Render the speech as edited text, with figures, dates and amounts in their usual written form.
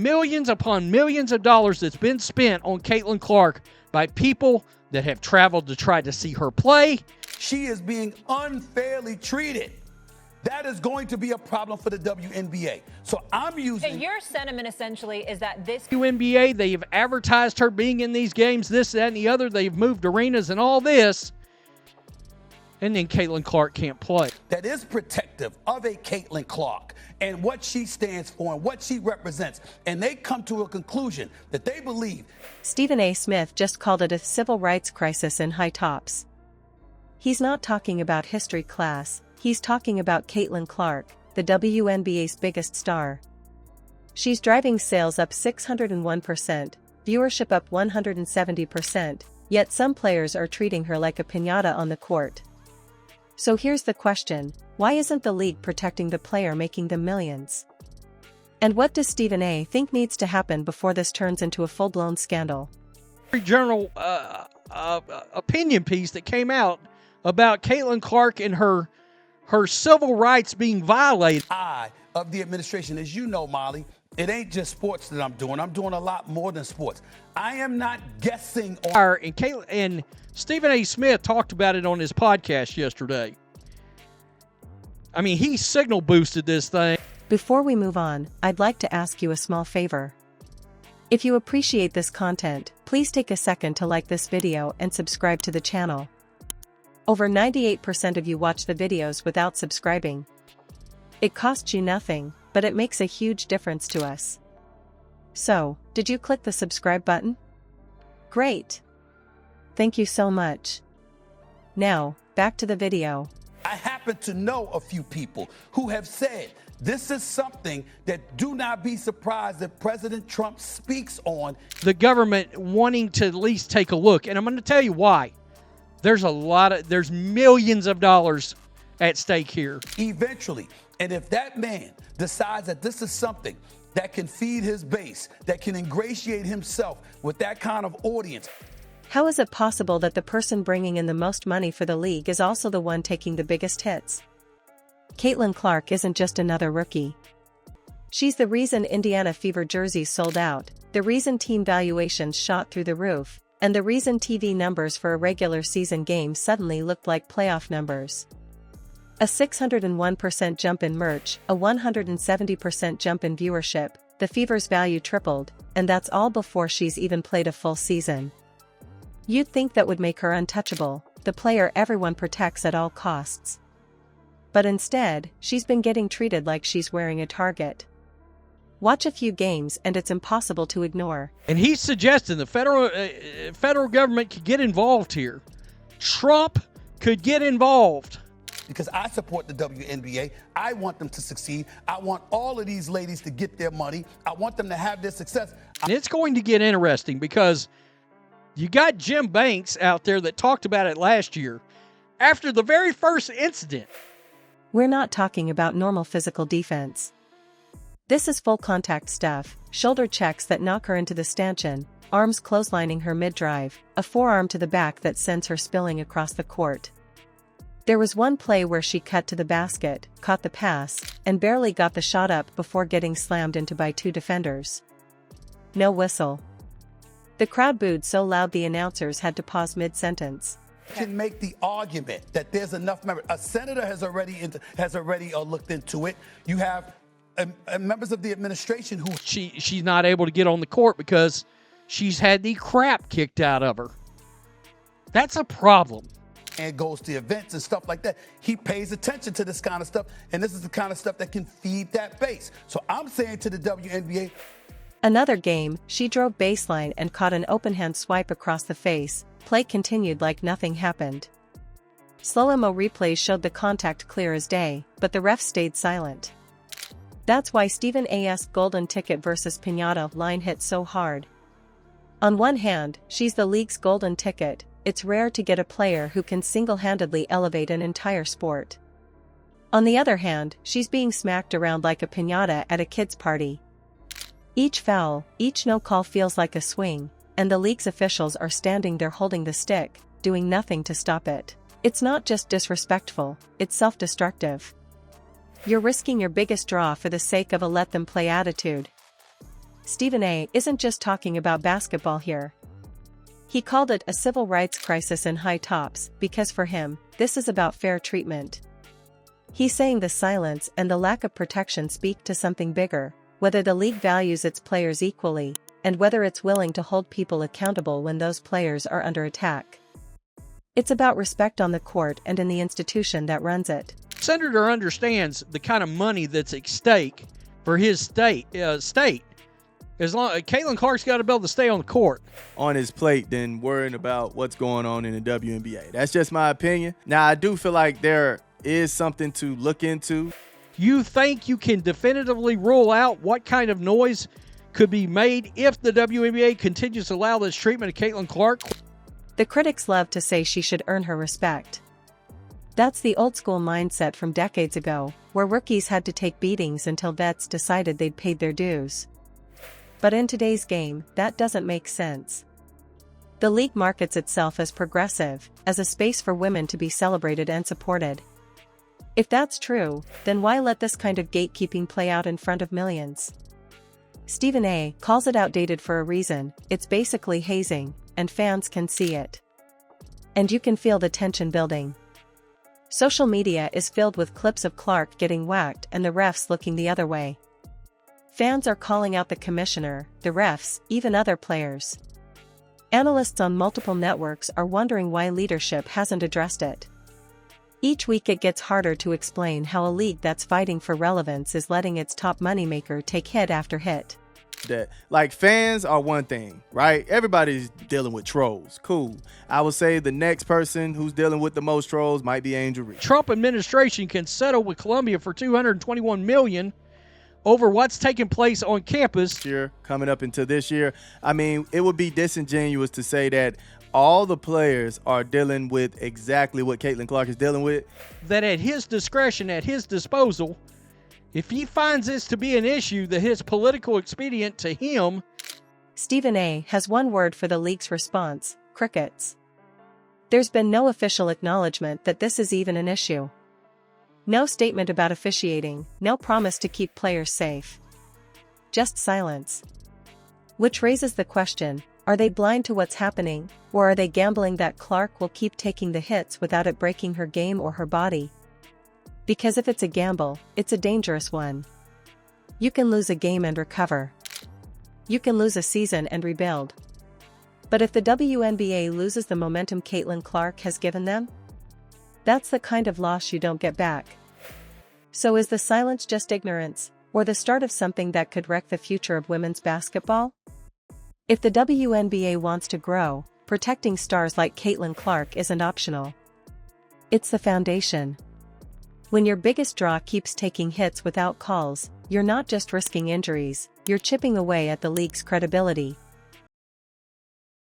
millions upon millions of dollars that's been spent on Caitlin Clark by people that have traveled to try to see her play. She is being unfairly treated. That is going to be a problem for the WNBA. So I'm using... So your sentiment essentially is that this... WNBA, they've advertised her being in these games, this, that, and the other. They've moved arenas and all this. And then Caitlin Clark can't play. That is protective of a Caitlin Clark and what she stands for and what she represents. And they come to a conclusion that they believe... Stephen A. Smith just called it a civil rights crisis in high tops. He's not talking about history class. He's talking about Caitlin Clark, the WNBA's biggest star. She's driving sales up 601%, viewership up 170%, yet some players are treating her like a piñata on the court. So here's the question, why isn't the league protecting the player making them millions? And what does Stephen A. think needs to happen before this turns into a full-blown scandal? Journal opinion piece that came out about Caitlin Clark and her civil rights being violated. Of the administration, as you know, Molly, it ain't just sports that I'm doing. I'm doing a lot more than sports. I am not guessing on... And Stephen A. Smith talked about it on his podcast yesterday. I mean, he signal boosted this thing. Before we move on, I'd like to ask you a small favor. If you appreciate this content, please take a second to like this video and subscribe to the channel. Over 98% of you watch the videos without subscribing. It costs you nothing, but it makes a huge difference to us. So, did you click the subscribe button? Great! Thank you so much. Now, back to the video. I happen to know a few people who have said this is something that do not be surprised that President Trump speaks on. The government wanting to at least take a look, and I'm going to tell you why. There's millions of dollars at stake here. Eventually, and if that man decides that this is something that can feed his base, that can ingratiate himself with that kind of audience. How is it possible that the person bringing in the most money for the league is also the one taking the biggest hits? Caitlin Clark isn't just another rookie. She's the reason Indiana Fever jerseys sold out, the reason team valuations shot through the roof, and the reason TV numbers for a regular season game suddenly looked like playoff numbers. A 601% jump in merch, a 170% jump in viewership, the Fever's value tripled, and that's all before she's even played a full season. You'd think that would make her untouchable, the player everyone protects at all costs. But instead, she's been getting treated like she's wearing a target. Watch a few games and it's impossible to ignore. And he's suggesting the federal government could get involved here. Trump could get involved. Because I support the WNBA. I want them to succeed. I want all of these ladies to get their money. I want them to have their success. And it's going to get interesting because you got Jim Banks out there that talked about it last year. After the very first incident. We're not talking about normal physical defense. This is full contact stuff, shoulder checks that knock her into the stanchion, arms clotheslining her mid-drive, a forearm to the back that sends her spilling across the court. There was one play where she cut to the basket, caught the pass, and barely got the shot up before getting slammed into by two defenders. No whistle. The crowd booed so loud the announcers had to pause mid-sentence. Can make the argument that there's enough members. A senator has already looked into it. You have members of the administration who... She's not able to get on the court because she's had the crap kicked out of her. That's a problem. And goes to events and stuff like that. He pays attention to this kind of stuff, and this is the kind of stuff that can feed that base. So I'm saying to the WNBA... Another game, she drove baseline and caught an open-hand swipe across the face. Play continued like nothing happened. Slow-mo replays showed the contact clear as day, but the ref stayed silent. That's why Stephen A.'s golden ticket versus piñata line hit so hard. On one hand, she's the league's golden ticket. It's rare to get a player who can single-handedly elevate an entire sport. On the other hand, she's being smacked around like a piñata at a kid's party. Each foul, each no-call feels like a swing, and the league's officials are standing there holding the stick, doing nothing to stop it. It's not just disrespectful, it's self-destructive. You're risking your biggest draw for the sake of a let-them-play attitude. Stephen A. isn't just talking about basketball here. He called it a civil rights crisis in high tops because for him, this is about fair treatment. He's saying the silence and the lack of protection speak to something bigger, whether the league values its players equally, and whether it's willing to hold people accountable when those players are under attack. It's about respect on the court and in the institution that runs it. Senator understands the kind of money that's at stake for his state. As long Caitlin Clark's got to be able to stay on the court. On his plate than worrying about what's going on in the WNBA. That's just my opinion. Now, I do feel like there is something to look into. You think you can definitively rule out what kind of noise could be made if the WNBA continues to allow this treatment of Caitlin Clark? The critics love to say she should earn her respect. That's the old-school mindset from decades ago, where rookies had to take beatings until vets decided they'd paid their dues. But in today's game, that doesn't make sense. The league markets itself as progressive, as a space for women to be celebrated and supported. If that's true, then why let this kind of gatekeeping play out in front of millions? Stephen A. calls it outdated for a reason. It's basically hazing, and fans can see it. And you can feel the tension building. Social media is filled with clips of Clark getting whacked and the refs looking the other way. Fans are calling out the commissioner, the refs, even other players. Analysts on multiple networks are wondering why leadership hasn't addressed it. Each week it gets harder to explain how a league that's fighting for relevance is letting its top moneymaker take hit after hit. That, like, fans are one thing, right? Everybody's dealing with trolls. Cool. I would say the next person who's dealing with the most trolls might be Angel Reese. Trump administration can settle with Columbia for $221 million over what's taking place on campus. Year coming up into this year. I mean, it would be disingenuous to say that all the players are dealing with exactly what Caitlin Clark is dealing with. That at his discretion, at his disposal, if he finds this to be an issue that is political expedient to him. Stephen A. has one word for the league's response: crickets. There's been no official acknowledgement that this is even an issue. No statement about officiating, no promise to keep players safe. Just silence. Which raises the question, are they blind to what's happening, or are they gambling that Clark will keep taking the hits without it breaking her game or her body? Because if it's a gamble, it's a dangerous one. You can lose a game and recover. You can lose a season and rebuild. But if the WNBA loses the momentum Caitlin Clark has given them, that's the kind of loss you don't get back. So is the silence just ignorance, or the start of something that could wreck the future of women's basketball? If the WNBA wants to grow, protecting stars like Caitlin Clark isn't optional. It's the foundation. When your biggest draw keeps taking hits without calls, you're not just risking injuries, you're chipping away at the league's credibility.